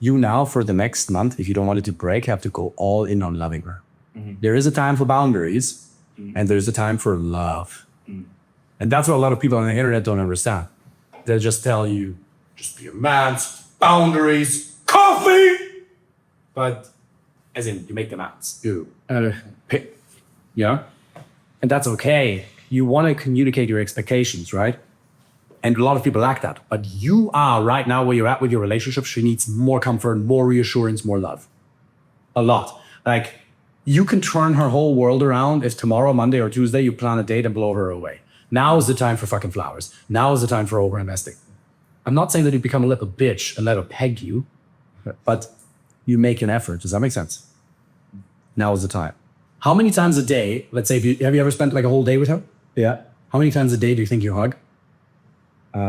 you now for the next month, if you don't want it to break, have to go all in on loving her. There is a time for boundaries and there's a time for love. And that's what a lot of people on the internet don't understand. They just tell you, just be a man, boundaries, coffee. But as in, you make demands. Yeah. And that's okay. You want to communicate your expectations, right? And a lot of people lack that. But you are right now where you're at with your relationship. She needs more comfort, more reassurance, more love. A lot. Like, you can turn her whole world around if tomorrow, Monday or Tuesday, you plan a date and blow her away. Now is the time for fucking flowers. Now is the time for over-investing. I'm not saying that you become a little bitch and let her peg you, but you make an effort. Does that make sense? Now is the time. How many times a day, let's say, have you ever spent like a whole day with her? Yeah. How many times a day do you think you hug? 3.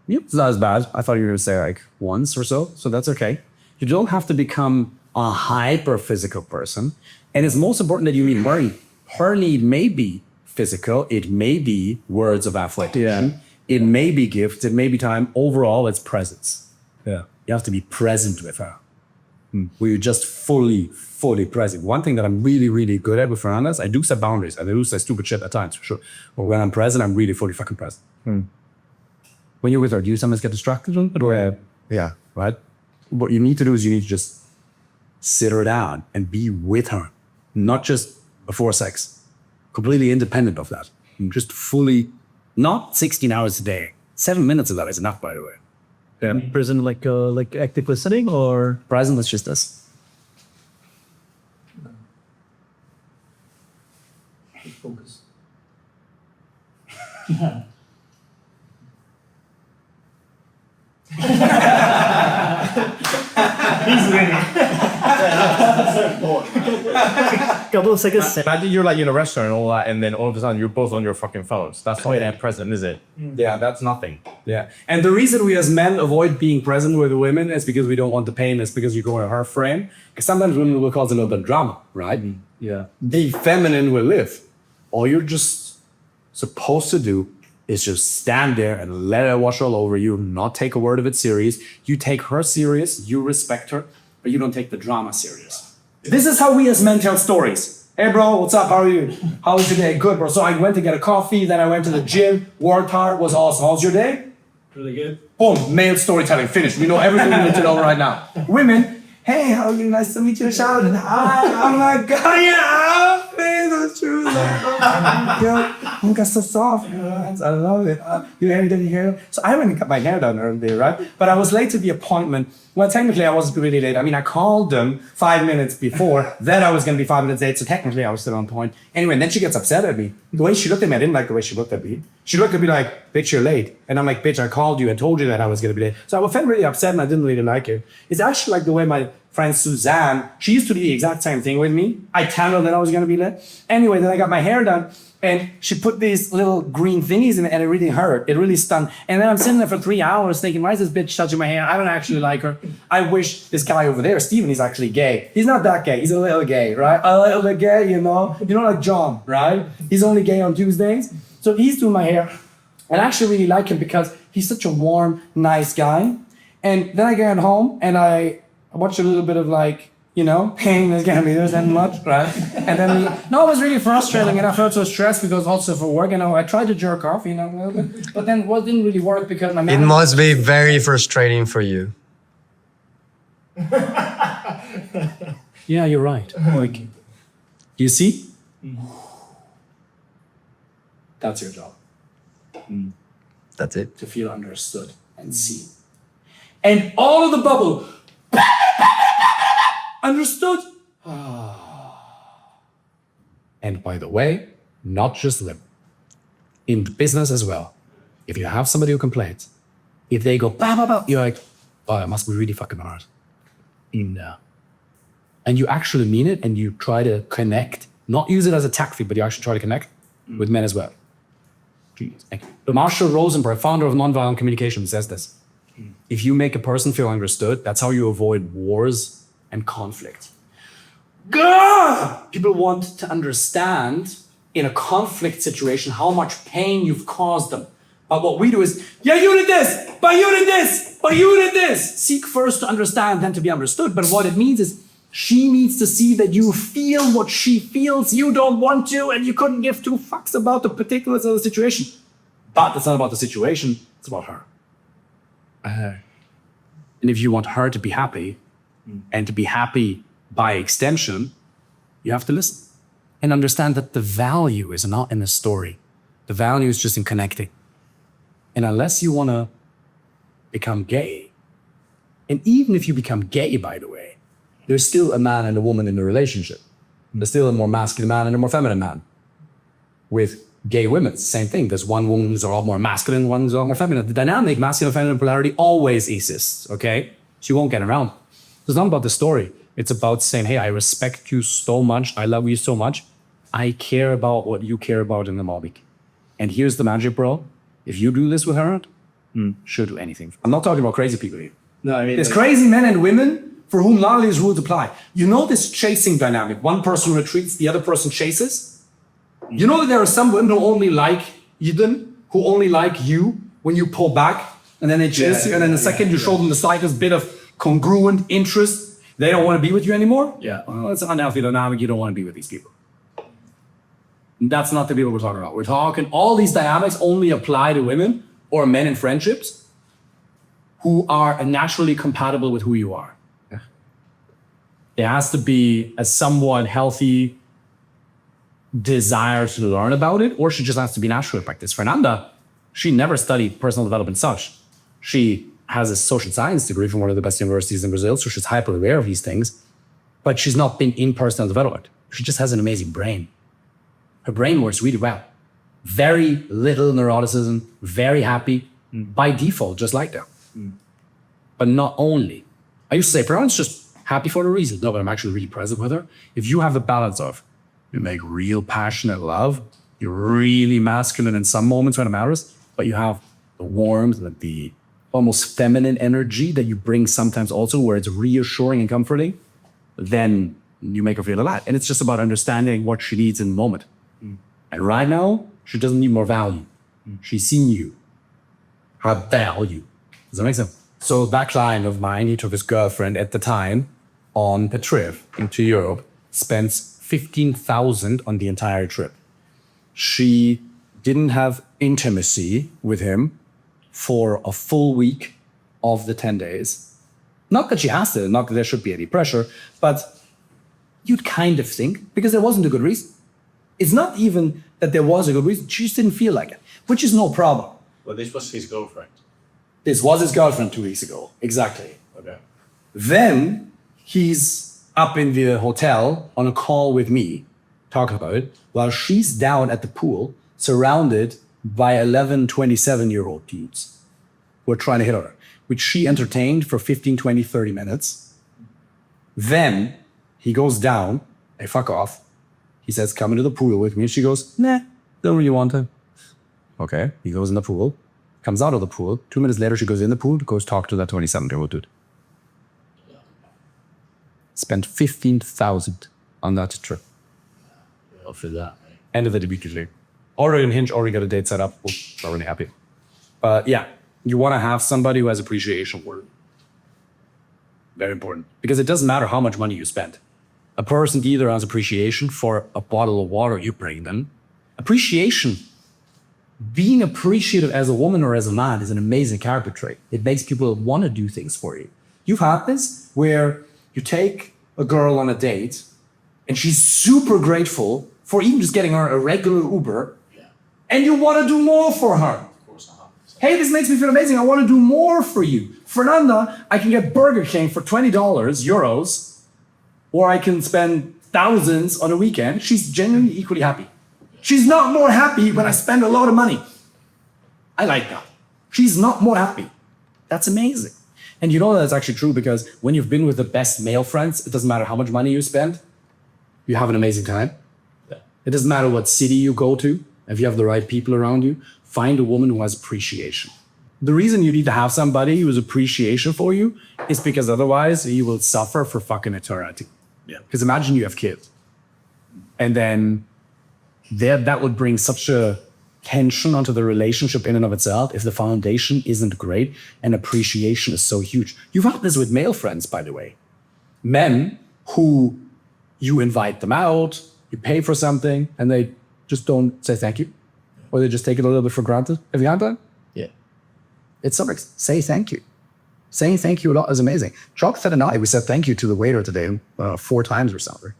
Yep, it's not as bad. I thought you were going to say like once or so that's okay. You don't have to become a hyper physical person. And it's most important that you meet her need may be physical. It may be words of affirmation. It may be gifts. It may be time. Overall, it's presence. Yeah. You have to be present with her. Where you're just fully present. One thing that I'm really, really good at with Fernanda is I do set boundaries. I do say stupid shit at times, for sure. But when I'm present, I'm really fully fucking present. When you're with her, do you sometimes get distracted? Yeah. Right? What you need to do is you need to just sit her down and be with her. Not just before sex. Completely independent of that. Just fully, not 16 hours a day. 7 minutes of that is enough, by the way. Yeah. Present like active listening or? Present is just this. Focus. He's winning. Couple of seconds. Imagine you're like in a restaurant and all that, and then all of a sudden you're both on your fucking phones. That's not that present, is it? Yeah, That's nothing. Yeah. And the reason we as men avoid being present with women is because we don't want the pain. It's because you go in her frame. Because sometimes women will cause a little bit of drama, right? Yeah. The feminine will live. All you're just supposed to do is just stand there and let her wash all over you, not take a word of it serious. You take her serious, you respect her, but you don't take the drama serious. This is how we as men tell stories. Hey bro, what's up? How are you? How was your day? Good, bro. So I went to get a coffee, then I went to the gym, worked hard, was awesome. How's your day? Really good. Boom, male storytelling, finished. We know everything we need to know right now. Women, hey, how are you? Nice to meet you. Shout out. Oh my God, yeah, that's true. You got so soft. I love it. Your hair didn't hair. So I went and cut my hair done earlier, right? But I was late to the appointment. Well, technically, I wasn't really late. I mean, I called them 5 minutes before. Then I was going to be 5 minutes late. So technically, I was still on point. Anyway, and then she gets upset at me. The way she looked at me, I didn't like the way she looked at me. She looked at me like, bitch, you're late. And I'm like, bitch, I called you and told you that I was going to be late. So I felt really upset and I didn't really like it. It's actually like the way my friend Suzanne, she used to do the exact same thing with me. I told her that I was going to be late. Anyway, then I got my hair done. And she put these little green thingies in it and it really hurt. It really stung. And then I'm sitting there for 3 hours thinking, why is this bitch touching my hair? I don't actually like her. I wish this guy over there, Steven, he's actually gay. He's not that gay. He's a little gay, right? A little bit gay, you know? You know, like John, right? He's only gay on Tuesdays. So he's doing my hair. And I actually really like him because he's such a warm, nice guy. And then I get home and I watch a little bit of like, you know, pain is gonna be there that much, right? And then it was really frustrating and I felt so stressed because also for work, you know, I tried to jerk off, you know, a little bit, but then what didn't really work because my It must be very frustrating for you. Yeah, you're right. Like, you see? That's your job. That's it. To feel understood and seen. And all of the bubble, understood. And by the way, not just them. In business as well. If you have somebody who complains, if they go, bah, bah, bah, you're like, oh, it must be really fucking hard. No. And you actually mean it and you try to connect, not use it as a tactic, but you actually try to connect with men as well. Marshall Rosenberg, founder of Nonviolent Communication, says this. If you make a person feel understood, that's how you avoid wars and conflict. God! People want to understand in a conflict situation how much pain you've caused them. But what we do is, yeah, you did this, but you did this, but you did this. Seek first to understand, then to be understood. But what it means is she needs to see that you feel what she feels, you don't want to, and you couldn't give two fucks about the particulars of the situation. But it's not about the situation, it's about her. And if you want her to be happy, and to be happy by extension, you have to listen and understand that the value is not in the story. The value is just in connecting. And unless you want to become gay, and even if you become gay, by the way, there's still a man and a woman in the relationship. There's still a more masculine man and a more feminine man. With gay women, same thing. There's one woman who's a lot more masculine, one who's a lot more feminine. The dynamic masculine feminine polarity always exists, okay? So you won't get around. It's not about the story. It's about saying, hey, I respect you so much. I love you so much. I care about what you care about in the moment. And here's the magic, bro. If you do this with her, she'll do anything. I'm not talking about crazy people here. No, I mean, There's crazy men and women for whom none of these rules apply. You know this chasing dynamic. One person retreats, the other person chases. You know that there are some women who only like them, who only like you when you pull back, and then they chase you, and then the second you show them the slightest bit of congruent interest, they don't want to be with you anymore? Yeah. Well, it's an unhealthy dynamic. You don't want to be with these people. That's not the people we're talking about. We're talking, all these dynamics only apply to women or men in friendships who are naturally compatible with who you are. Yeah. There has to be a somewhat healthy desire to learn about it, or she just has to be naturally practice. Fernanda, she never studied personal development such. She has a social science degree from one of the best universities in Brazil, so she's hyper aware of these things, but she's not been in personal development. She just has an amazing brain. Her brain works really well. Very little neuroticism, very happy, by default, just like that. But not only. I used to say, parents just happy for no reason. No, but I'm actually really present with her. If you have the balance of, you make real passionate love, you're really masculine in some moments when it matters, but you have the warmth and the almost feminine energy that you bring sometimes also, where it's reassuring and comforting, then you make her feel alive. And it's just about understanding what she needs in the moment. And right now, she doesn't need more value. She's seen you. Her value. Does that make sense? So that client of mine, he took his girlfriend at the time on a trip into Europe, spends 15,000 on the entire trip. She didn't have intimacy with him for a full week of the 10 days. Not that she has to, not that there should be any pressure, but you'd kind of think, because there wasn't a good reason. It's not even that there was a good reason, she just didn't feel like it, which is no problem. Well, this was his girlfriend. This was his girlfriend 2 weeks ago, exactly. Okay. Then he's up in the hotel on a call with me, talking about it, while she's down at the pool, surrounded by 11, 27-year-old dudes who are trying to hit on her, which she entertained for 15, 20, 30 minutes. Then he goes down, hey, fuck off. He says, come into the pool with me. And she goes, nah, don't really want to. Okay, he goes in the pool, comes out of the pool. 2 minutes later, she goes in the pool, goes talk to that 27-year-old dude. Spent 15,000 on that trip. Well, for that. End of it immediately. Already on Hinge, already got a date set up. Oops, not really happy. But yeah, you want to have somebody who has appreciation for it. Very important. Because it doesn't matter how much money you spend. A person either has appreciation for a bottle of water you bring them. Appreciation, being appreciative as a woman or as a man is an amazing character trait. It makes people want to do things for you. You've had this where you take a girl on a date and she's super grateful for even just getting her a regular Uber, and you want to do more for her. Hey, this makes me feel amazing. I want to do more for you. Fernanda, I can get Burger King for $20, euros, or I can spend thousands on a weekend. She's genuinely equally happy. She's not more happy when I spend a lot of money. I like that. She's not more happy. That's amazing. And you know that's actually true because when you've been with the best male friends, it doesn't matter how much money you spend, you have an amazing time. Yeah. It doesn't matter what city you go to. If you have the right people around you, find a woman who has appreciation. The reason you need to have somebody who has appreciation for you is because otherwise you will suffer for fucking eternity. Yeah. Because imagine you have kids. And then that would bring such a tension onto the relationship in and of itself if the foundation isn't great and appreciation is so huge. You've had this with male friends, by the way. Men who you invite them out, you pay for something, and they just don't say thank you. Or they just take it a little bit for granted. Have you had that? Yeah. It sucks. Say thank you. Saying thank you a lot is amazing. Chocolate and I, we said thank you to the waiter today 4 times or something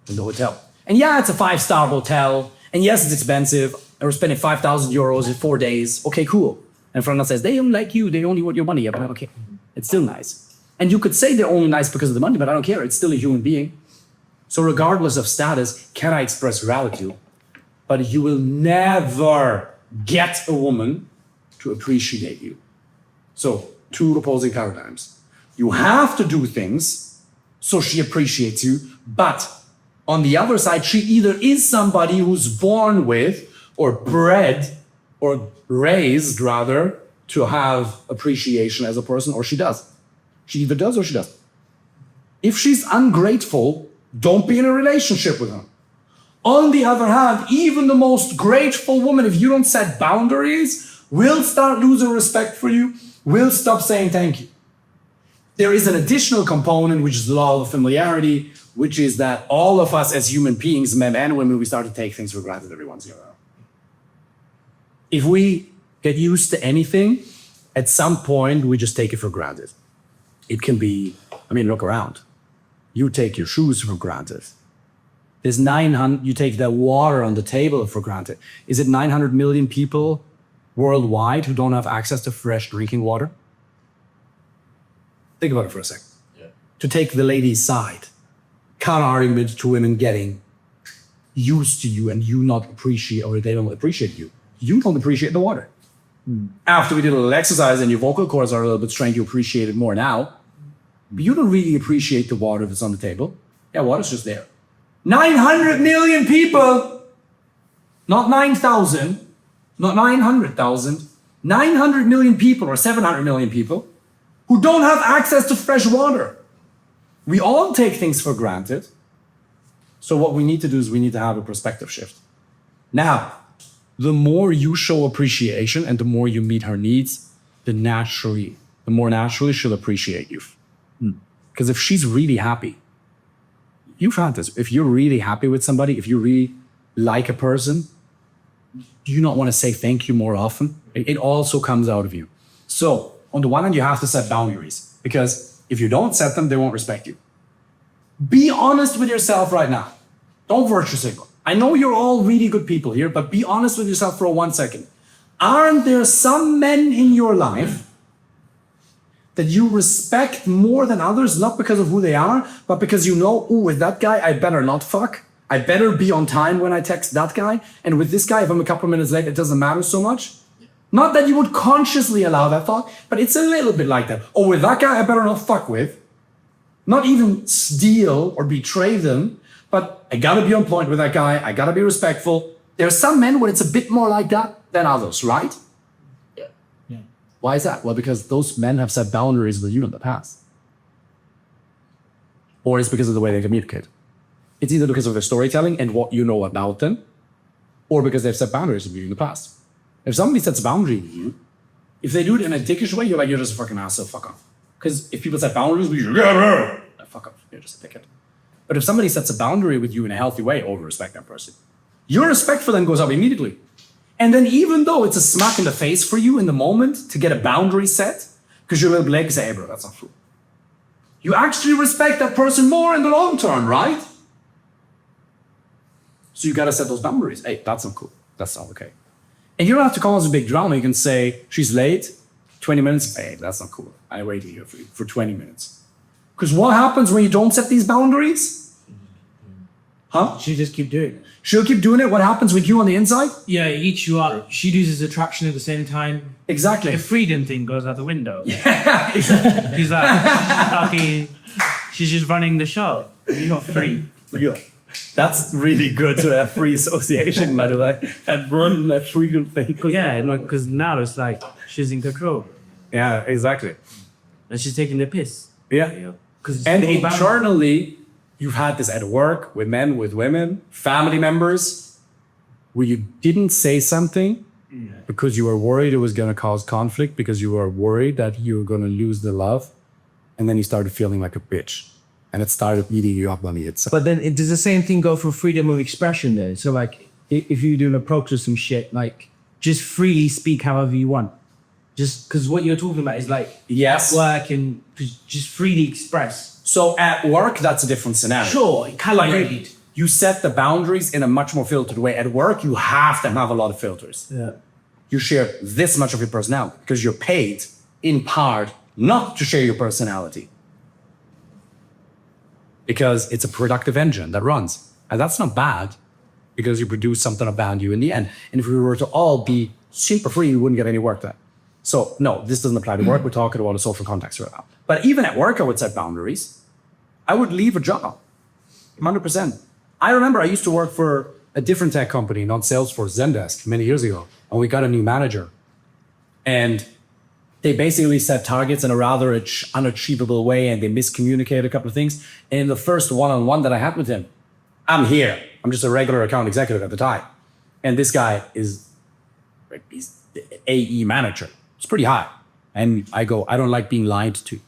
in the hotel. And yeah, it's a 5-star hotel. And yes, it's expensive. And we're spending 5,000 euros in 4 days. Okay, cool. And Fernand says, they don't like you. They only want your money. Yeah, but okay. It's still nice. And you could say they're only nice because of the money, but I don't care. It's still a human being. So regardless of status, can I express gratitude? But you will never get a woman to appreciate you. So 2 opposing paradigms. You have to do things so she appreciates you, but on the other side, she either is somebody who's born with or bred or raised rather to have appreciation as a person, or she does. She either does or she doesn't. If she's ungrateful, don't be in a relationship with her. On the other hand, even the most grateful woman, if you don't set boundaries, will start losing respect for you, will stop saying thank you. There is an additional component, which is the law of familiarity, which is that all of us as human beings, men and women, we start to take things for granted every once in a while. If we get used to anything, at some point, we just take it for granted. It can be, look around. You take your shoes for granted. There's 900, you take the water on the table for granted. Is it 900 million people worldwide who don't have access to fresh drinking water? Think about it for a second. Yeah. To take the lady's side, counter argument to women getting used to you and you not appreciate, or they don't appreciate you. You don't appreciate the water. After we did a little exercise and your vocal cords are a little bit strained, you appreciate it more now. But you don't really appreciate the water that's on the table. Yeah, water's just there. 900 million people, not 9,000, not 900,000, 900 million people or 700 million people who don't have access to fresh water. We all take things for granted. So what we need to do is we need to have a perspective shift. Now, the more you show appreciation and the more you meet her needs, the more naturally she'll appreciate you. Because if she's really happy, you've had this. If you're really happy with somebody, if you really like a person, do you not want to say thank you more often? It also comes out of you. So on the one hand, you have to set boundaries, because if you don't set them, they won't respect you. Be honest with yourself right now. Don't virtue signal. I know you're all really good people here, but be honest with yourself for 1 second. Aren't there some men in your life that you respect more than others, not because of who they are, but because you know, ooh, with that guy, I better not fuck. I better be on time when I text that guy. And with this guy, if I'm a couple minutes late, it doesn't matter so much. Not that you would consciously allow that thought, but it's a little bit like that. Oh, with that guy, I better not fuck with. Not even steal or betray them, but I gotta be on point with that guy. I gotta be respectful. There are some men where it's a bit more like that than others, right? Yeah. Why is that? Well, because those men have set boundaries with you in the past. Or it's because of the way they communicate. It's either because of their storytelling and what you know about them, or because they've set boundaries with you in the past. If somebody sets a boundary with you, if they do it in a dickish way, you're like, you're just a fucking asshole, fuck off. Because if people set boundaries with you, fuck off, you're just a dickhead. But if somebody sets a boundary with you in a healthy way, over respect that person, your respect for them goes up immediately. And then even though it's a smack in the face for you in the moment to get a boundary set, because you're a little blank and say, hey bro, that's not true. You actually respect that person more in the long term, right? So you gotta set those boundaries. Hey, that's not cool. That's not okay. And you don't have to call us a big drama. You can say, she's late, 20 minutes. Hey, that's not cool. I waited here for you for 20 minutes. Because what happens when you don't set these boundaries? Huh? She just keep doing it. She'll keep doing it. What happens with you on the inside? Yeah, it eats you up. She loses attraction at the same time. Exactly. The freedom thing goes out the window. Yeah, exactly. She's like, okay, she's just running the show. You're not free. Yeah. That's really good to have free association, by the way. And run that freedom thing. Yeah, because now it's like she's in control. Yeah, exactly. And she's taking the piss. Yeah. And internally, you've had this at work, with men, with women, family members, where you didn't say something because you were worried it was going to cause conflict, because you were worried that you were going to lose the love, and then you started feeling like a bitch, and it started eating you up on the inside. But then does the same thing go for freedom of expression then? So like, if you do an approach to some shit, like just freely speak however you want. Just because what you're talking about is like Yes. work and just freely express. So at work, that's a different scenario. Sure, calibrated. You set the boundaries in a much more filtered way. At work, you have to have a lot of filters. Yeah. You share this much of your personality because you're paid in part not to share your personality. Because it's a productive engine that runs. And that's not bad because you produce something of value in the end. And if we were to all be super free, we wouldn't get any work done. So no, this doesn't apply to work. We're talking about a social context right now. But even at work, I would set boundaries. I would leave a job, 100%. I remember I used to work for a different tech company, not Salesforce, Zendesk, many years ago. And we got a new manager. And they basically set targets in a rather unachievable way, and they miscommunicated a couple of things. And in the first one-on-one that I had with him, I'm here. I'm just a regular account executive at the time. And this guy he's the AE manager. It's pretty high. And I go, I don't like being lied to.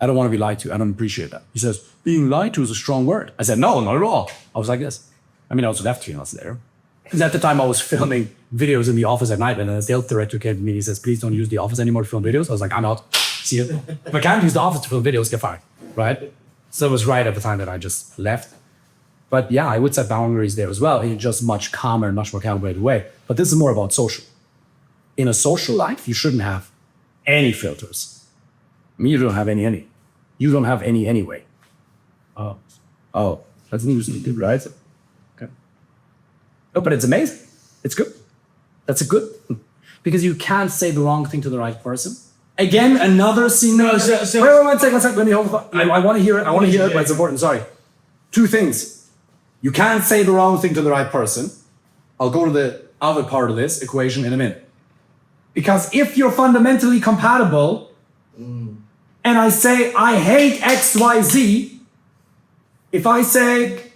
I don't want to be lied to. I don't appreciate that. He says, being lied to is a strong word. I said, no, not at all. I was like this. I mean, I was left 3 months there. Because at the time I was filming videos in the office at night, and the sales director came to me and he says, please don't use the office anymore to film videos. I was like, I'm out. See you. If I can't use the office to film videos, get fired. Right? So it was right at the time that I just left. But yeah, I would set boundaries there as well in a just much calmer, much more calibrated way. But this is more about social. In a social life, you shouldn't have any filters. I mean, you don't have any. You don't have any anyway. Oh, that's news, right? Okay. No, but it's amazing. It's good. That's a good thing. Because you can't say the wrong thing to the right person. Again, another scenario. Wait, one second. Let me hold the I want to hear it. I want to hear it, but it's important. Sorry. 2 things. You can't say the wrong thing to the right person. I'll go to the other part of this equation in a minute. Because if you're fundamentally compatible, and I say, I hate XYZ, if I say,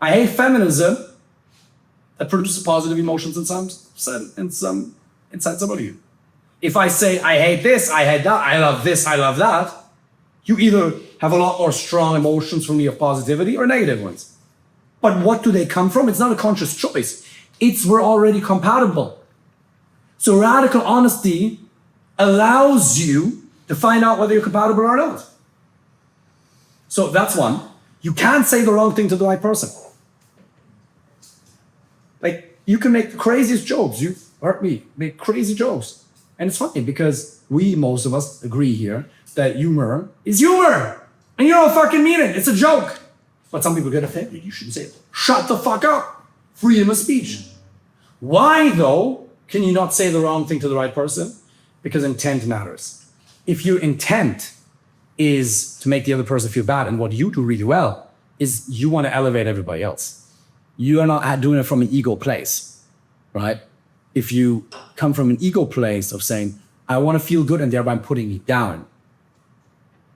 I hate feminism, that produces positive emotions inside some of you. If I say, I hate this, I hate that, I love this, I love that, you either have a lot more strong emotions from me of positivity or negative ones. But what do they come from? It's not a conscious choice. It's we're already compatible. So radical honesty allows you to find out whether you're compatible or not. So that's one. You can't say the wrong thing to the right person. Like, you can make the craziest jokes. You heard me make crazy jokes. And it's funny because most of us agree here that humor is humor. And you don't fucking mean it. It's a joke. But some people get offended. You shouldn't say it. Shut the fuck up. Freedom of speech. Why, though, can you not say the wrong thing to the right person? Because intent matters. If your intent is to make the other person feel bad, and what you do really well is you want to elevate everybody else. You are not doing it from an ego place, right? If you come from an ego place of saying, I want to feel good and thereby I'm putting you down,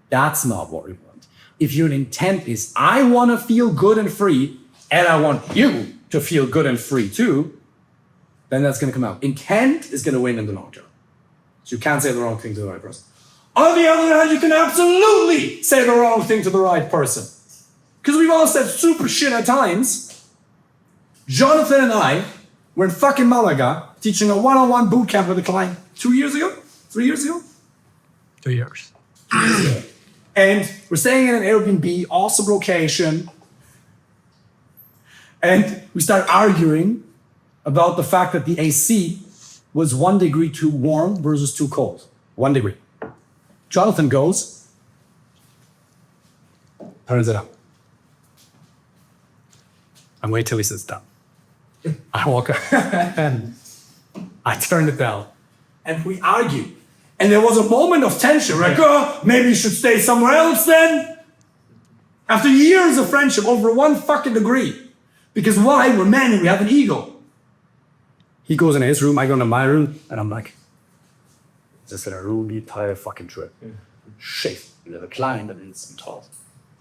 that's not what we want. If your intent is, I want to feel good and free, and I want you to feel good and free too, then that's going to come out. Intent is going to win in the long term. So you can't say the wrong thing to the right person. On the other hand, you can absolutely say the wrong thing to the right person. Because we've all said super shit at times. Jonathan and I were in fucking Malaga teaching a one-on-one boot camp with a client 2 years ago? 3 years ago? 2 years. And we're staying in an Airbnb, awesome location. And we start arguing about the fact that the AC was 1 degree too warm versus too cold. 1 degree. Jonathan goes, turns it up. I wait till he sits down. I walk up and I turn it down. And we argue. And there was a moment of tension. We're like, oh, maybe you should stay somewhere else then. After years of friendship over 1 fucking degree. Because why? We're men and we have an ego. He goes in his room, I go into my room, and I'm like, just in a room the entire fucking trip. Shit. We have a client and it's some talk.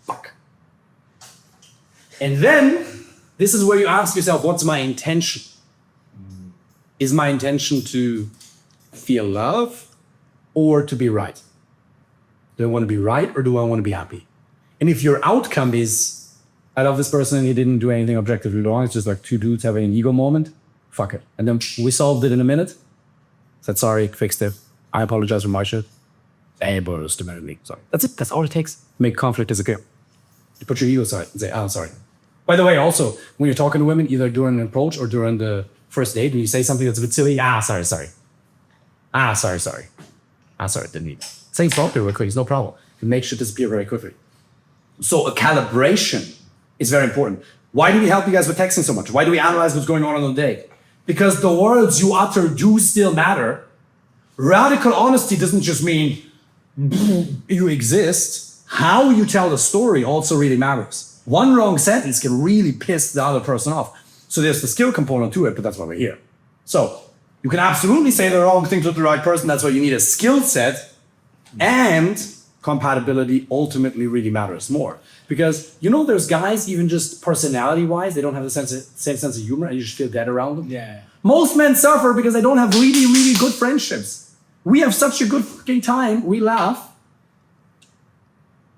Fuck. And then, this is where you ask yourself, what's my intention? Is my intention to feel love or to be right? Do I want to be right or do I want to be happy? And if your outcome is, I love this person and he didn't do anything objectively wrong, it's just like two dudes having an ego moment, fuck it. And then we solved it in a minute. Said sorry, fixed it. I apologize for my shit. Hey, bro, it's me. Sorry. That's it. That's all it takes. Make conflict disappear. You put your ego aside and say, I'm sorry. By the way, also, when you're talking to women, either during an approach or during the first date, and you say something that's a bit silly, sorry. Sorry, didn't need that. Say properly real quick, it's no problem. It makes shit disappear very quickly. So a calibration is very important. Why do we help you guys with texting so much? Why do we analyze what's going on the day? Because the words you utter do still matter. Radical honesty doesn't just mean you exist. How you tell the story also really matters. One wrong sentence can really piss the other person off. So there's the skill component to it, but that's why we're here. So you can absolutely say the wrong things with the right person. That's why you need a skill set, and compatibility ultimately really matters more. Because, there's guys, even just personality-wise, they don't have the same sense of humor and you just feel dead around them. Yeah. Most men suffer because they don't have really, really good friendships. We have such a good fucking time, we laugh.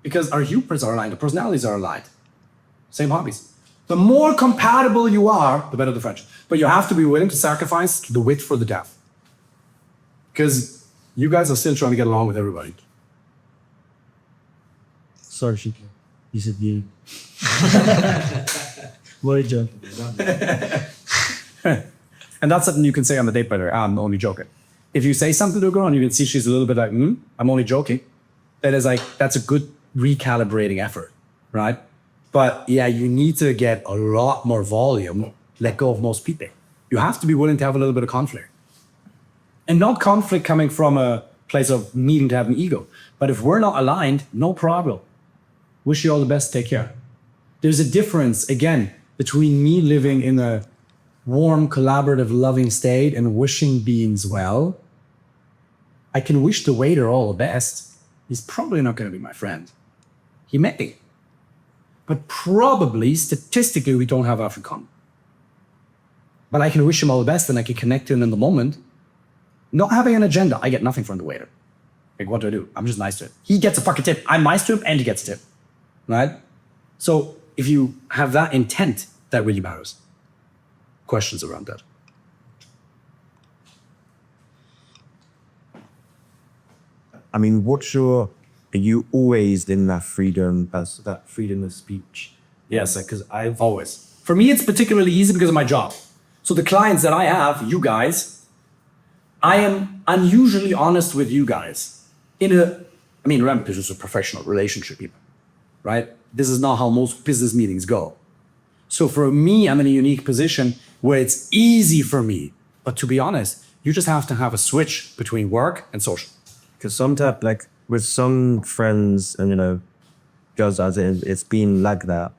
Because our humors are aligned, our personalities are aligned. Same hobbies. The more compatible you are, the better the friendship. But you have to be willing to sacrifice the wit for the depth. Because you guys are still trying to get along with everybody. Sorry, Sheikh. You said you. What John? And that's something you can say on the date, by the way. I'm only joking. If you say something to a girl and you can see she's a little bit like, I'm only joking, that's a good recalibrating effort, right? But yeah, you need to get a lot more volume, let go of most people. You have to be willing to have a little bit of conflict. And not conflict coming from a place of needing to have an ego. But if we're not aligned, no problem. Wish you all the best, take care. There's a difference, again, between me living in a warm, collaborative, loving state and wishing beings well. I can wish the waiter all the best. He's probably not going to be my friend. He may be. But probably, statistically, we don't have African. But I can wish him all the best and I can connect to him in the moment. Not having an agenda. I get nothing from the waiter. Like, what do? I'm just nice to him. He gets a fucking tip. I'm nice to him and he gets a tip. Right? So if you have that intent, that really matters. Questions around that? I mean, are you always in that freedom of speech? Yes, because I've always. For me, it's particularly easy because of my job. So the clients that I have, you guys, I am unusually honest with you guys. Remember, this is a professional relationship, right? This is not how most business meetings go. So for me, I'm in a unique position where it's easy for me. But to be honest, you just have to have a switch between work and social. Because sometimes, like with some friends and girls, it's been like that.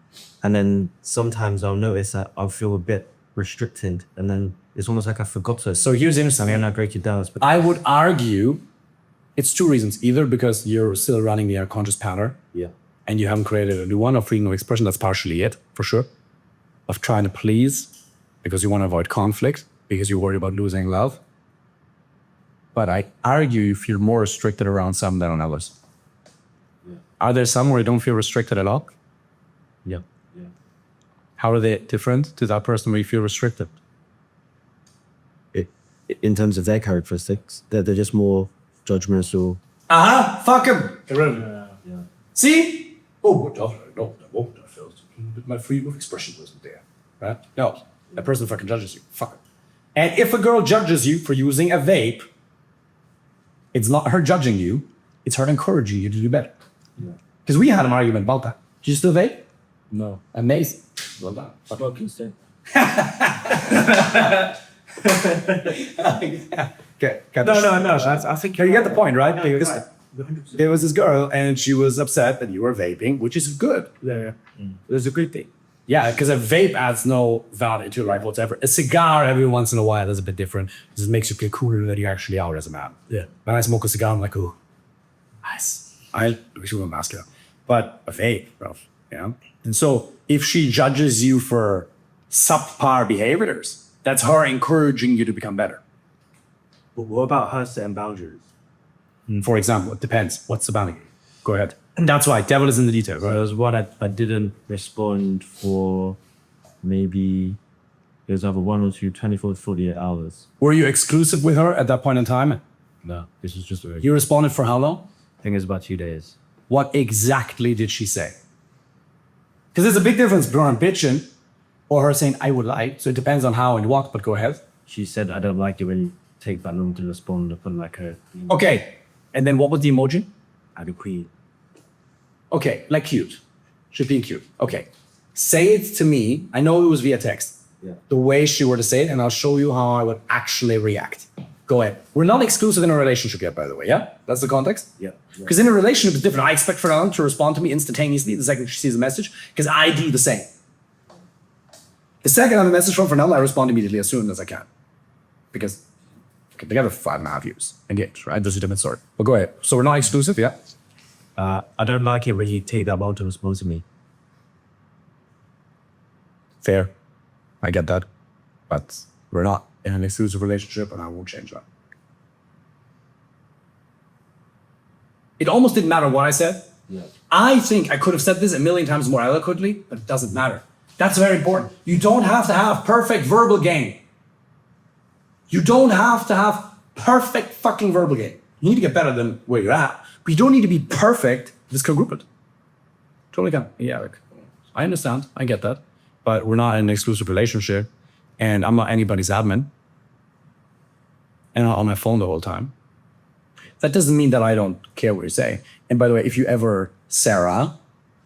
And then sometimes I'll notice that I'll feel a bit restricted, and then it's almost like I forgot it. So here's interesting. I mean, I break it down. But I would argue it's two reasons. Either because you're still running the unconscious pattern, and you haven't created a new one of freedom of expression. That's partially it, for sure. Of trying to please because you want to avoid conflict, because you worry about losing love. But I argue you feel more restricted around some than on others. Yeah. Are there some where you don't feel restricted at all? Yeah. How are they different to that person where you feel restricted? In terms of their characteristics, they're just more judgmental. Fuck him. See? But my freedom of expression wasn't there, right? No, that person fucking judges you. Fuck it. And if a girl judges you for using a vape, it's not her judging you, it's her encouraging you to do better. Because we had an argument about that. Do you still vape? No. Amazing. Well done. Smoking still. Okay, No. I think you get the point, right? There was this girl and she was upset that you were vaping, which is good. It's a good thing. Yeah, because a vape adds no value to your life whatsoever. A cigar every once in a while is a bit different. It makes you feel cooler that you're actually out as a man. Yeah. When I smoke a cigar, I'm like, oh, nice. I wish we were masculine. But a vape, bro. And so if she judges you for subpar behaviors, That's her encouraging you to become better. But what about her setting boundaries? For example, it depends. What's the boundary? Go ahead. And that's why devil is in the details. There was one I didn't respond for maybe it was either 1 or 2, 24 to 48 hours. Were you exclusive with her at that point in time? No, this is just a You responded for how long? I think it's about 2 days. What exactly did she say? Because there's a big difference between her bitching or her saying, I would like. So it depends on how and what, but go ahead. She said, I don't like it when you take that long to respond upon like her. Okay. And then what was the emoji? Adequate. Okay, like cute. Should be cute. Okay. Say it to me. I know it was via text. Yeah. The way she were to say it, and I'll show you how I would actually react. Go ahead. We're not exclusive in a relationship yet, by the way, yeah? That's the context? Yeah. Because in a relationship, it's different. I expect Fernanda to respond to me instantaneously the second she sees a message, because I do the same. The second I have a message from Fernanda, I respond immediately as soon as I can. Because we're together for 5.5 years. Engaged, right? That's a different story. But go ahead. So we're not exclusive, yeah? I don't like it when you take that long to respond to me. Fair. I get that. But we're not in an exclusive relationship, and I won't change that. It almost didn't matter what I said. Yeah. I think I could have said this a million times more eloquently, but it doesn't matter. That's very important. You don't have to have perfect verbal game. You don't have to have perfect fucking verbal game. You need to get better than where you're at, but you don't need to be perfect. Just group it. Totally can. Yeah, like, I understand. I get that. But we're not in an exclusive relationship, and I'm not anybody's admin, and I'm not on my phone the whole time. That doesn't mean that I don't care what you say. And by the way, if you ever, Sarah,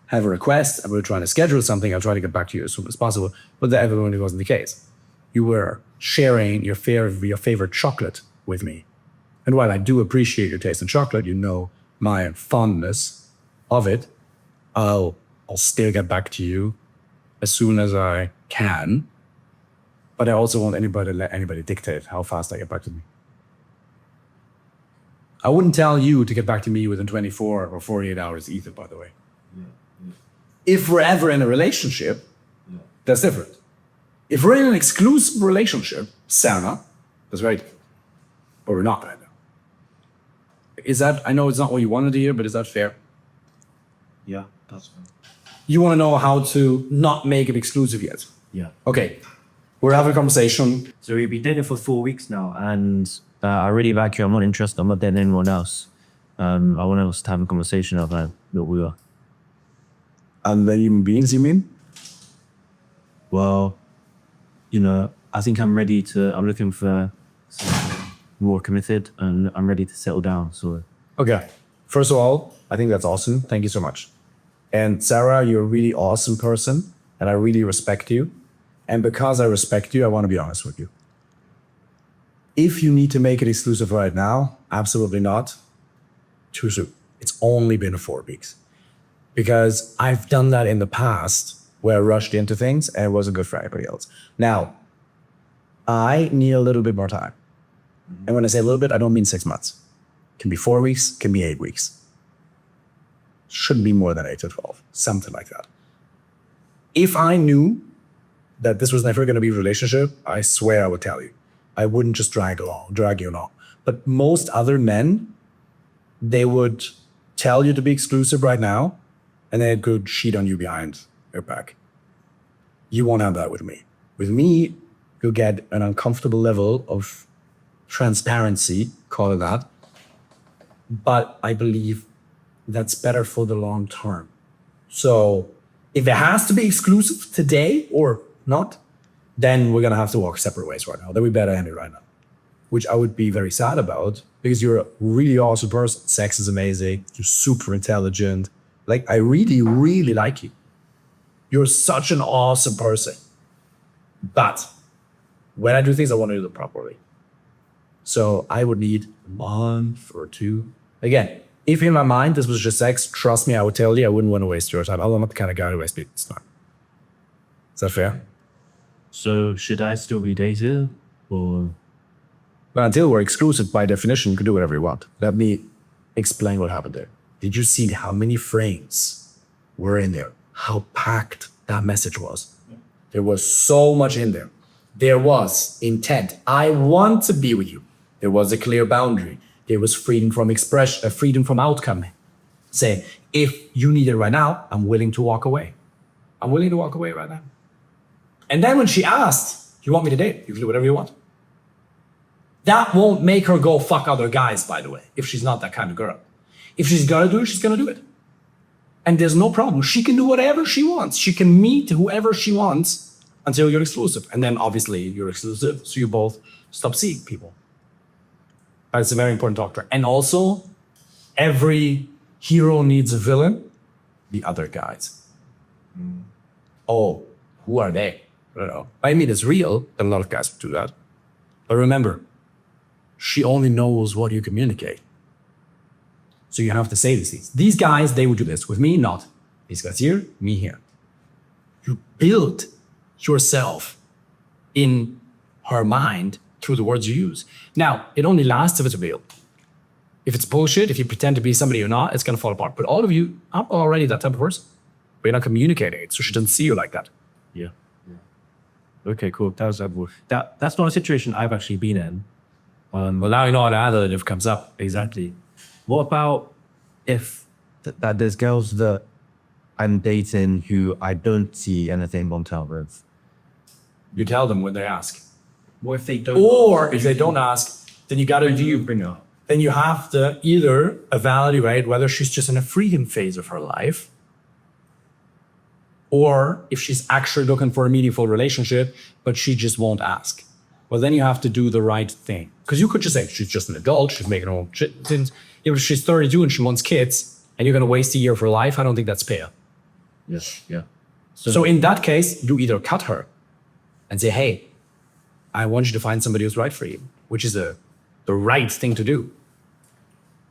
have a request and we're trying to schedule something, I'll try to get back to you as soon as possible. But that evidently wasn't the case. You were sharing your favorite chocolate with me. And while I do appreciate your taste in chocolate, you know my fondness of it, I'll still get back to you as soon as I can. But I also won't let anybody dictate how fast I get back to me. I wouldn't tell you to get back to me within 24 or 48 hours either, by the way. If we're ever in a relationship, that's different. If we're in an exclusive relationship, Sarah, that's very different. But we're not right now. Is that, I know it's not what you wanted to hear, but is that fair? Yeah, that's fine. You want to know how to not make it exclusive yet? Yeah. Okay. We're having a conversation. So we've been dating for 4 weeks now, and I really like you. I'm not interested. I'm not dating anyone else. I want us to have a conversation about what we are. And then human beings, you mean? Well, you know, I think I'm looking for something more committed, and I'm ready to settle down. So, Okay. First of all, I think that's awesome. Thank you so much. And Sarah, you're a really awesome person, and I really respect you. And because I respect you, I want to be honest with you. If you need to make it exclusive right now, absolutely not. Too soon. It's only been 4 weeks. Because I've done that in the past where I rushed into things and it wasn't good for anybody else. Now, I need a little bit more time. And when I say a little bit, I don't mean 6 months. It can be 4 weeks, can be 8 weeks. Shouldn't be more than 8 to 12, something like that. If I knew that this was never going to be a relationship, I swear I would tell you. I wouldn't just drag you along. But most other men, they would tell you to be exclusive right now, and they could cheat on you behind your back. You won't have that with me. With me, you'll get an uncomfortable level of transparency, call it that. But I believe that's better for the long term. So if it has to be exclusive today or not, then we're gonna have to walk separate ways right now. Then we better end it right now. Which I would be very sad about because you're a really awesome person. Sex is amazing. You're super intelligent. Like, I really, really like you. You're such an awesome person. But when I do things, I want to do them properly. So I would need a month or 2. Again, if in my mind this was just sex, trust me, I would tell you I wouldn't want to waste your time. I'm not the kind of guy who wastes people's time. Is that fair? So should I still be dating, or? But until we're exclusive by definition, you can do whatever you want. Let me explain what happened there. Did you see how many frames were in there? How packed that message was? There was so much in there. There was intent. I want to be with you. There was a clear boundary. There was freedom from expression, freedom from outcome. Say, if you need it right now, I'm willing to walk away. I'm willing to walk away right now. And then when she asked, you want me to date? You can do whatever you want. That won't make her go fuck other guys, by the way, if she's not that kind of girl. If she's gonna do it, she's gonna do it. And there's no problem. She can do whatever she wants. She can meet whoever she wants until you're exclusive. And then obviously you're exclusive, so you both stop seeing people. That's a very important doctrine. And also, every hero needs a villain, the other guys. Oh, who are they? I don't know. I mean, it's real, and a lot of guys do that. But remember, she only knows what you communicate. So you have to say these things. These guys, they would do this. With me, not. These guys here, me here. You build yourself in her mind through the words you use. Now, it only lasts if it's real. If it's bullshit, if you pretend to be somebody you're not, it's gonna fall apart. But all of you are already that type of person. But you're not communicating it, so she doesn't see you like that. Yeah. Okay, cool. That's not a situation I've actually been in. Well, now you know how to handle it if it comes up. Exactly. What about if that there's girls that I'm dating who I don't see anything long term with? You tell them when they ask. What if they don't? Or if they don't ask, then you gotta bring it up? then you have to either evaluate whether she's just in a freedom phase of her life, or if she's actually looking for a meaningful relationship, but she just won't ask. Well, then you have to do the right thing. Because you could just say, she's just an adult, she's making her own shit. If she's 32 and she wants kids, and you're gonna waste a year of her life, I don't think that's fair. Yes. Yeah. So in that case, you either cut her and say, hey, I want you to find somebody who's right for you, which is the right thing to do.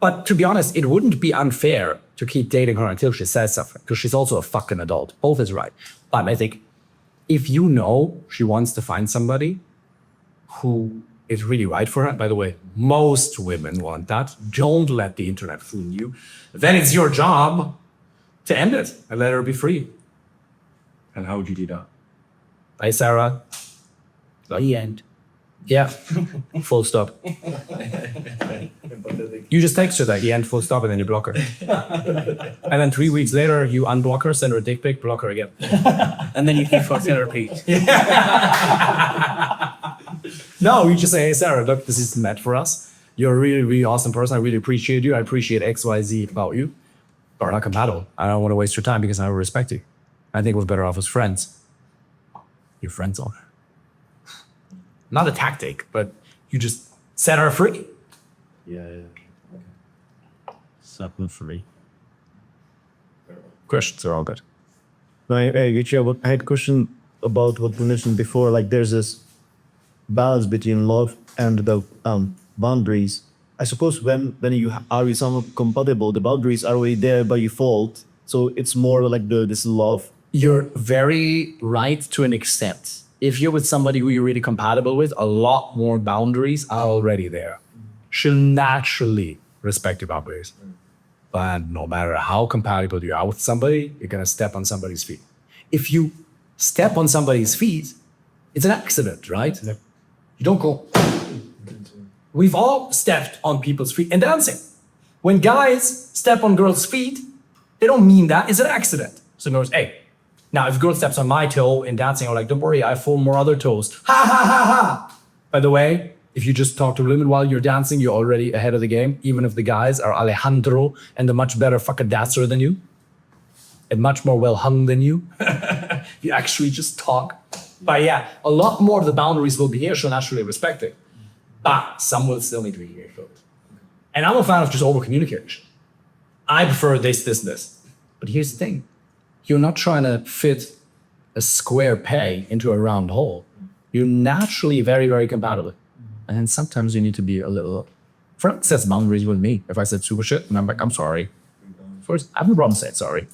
But to be honest, it wouldn't be unfair to keep dating her until she says something, because she's also a fucking adult. Both is right. But I think if you know she wants to find somebody who is really right for her, by the way, most women want that. Don't let the internet fool you. Then it's your job to end it and let her be free. And how would you do that? Bye, Sarah. The end. Yeah, full stop. You just text her that, the end, full stop, and then you block her. And then 3 weeks later, you unblock her, send her a dick pic, block her again. And then you keep fucking and repeat. No, you just say, hey, Sarah, look, this is meant for us. You're a really, really awesome person. I really appreciate you. I appreciate X, Y, Z about you. But we're not compatible. I don't want to waste your time because I respect you. I think we're better off as friends. You're friends on her. Not a tactic, but you just set her free. Yeah. Something for me. Questions are all good. No, I had a question about what you mentioned before. Like, there's this balance between love and the boundaries. I suppose when you are with someone compatible, the boundaries are already there by default. So it's more like this love. You're very right to an extent. If you're with somebody who you're really compatible with, a lot more boundaries are already there. She'll naturally respect your boundaries. But no matter how compatible you are with somebody, you're gonna step on somebody's feet. If you step on somebody's feet, it's an accident, right? You don't go. We've all stepped on people's feet in dancing. When guys step on girls' feet, they don't mean that. It's an accident. So girls, hey. Now, if a girl steps on my toe in dancing, I'm like, don't worry, I have 4 more other toes. Ha, ha, ha, ha. By the way, if you just talk to women while you're dancing, you're already ahead of the game, even if the guys are Alejandro and a much better fucking dancer than you and much more well hung than you. You actually just talk. But yeah, a lot more of the boundaries will be here, she'll naturally respect it. But some will still need to be here. And I'm a fan of just over communication. I prefer this. But here's the thing. You're not trying to fit a square peg into a round hole. You're naturally very, very compatible. And then sometimes you need to be a little... Frank sets boundaries with me. If I said super shit, and I'm like, I'm sorry. First, I have no problem saying sorry.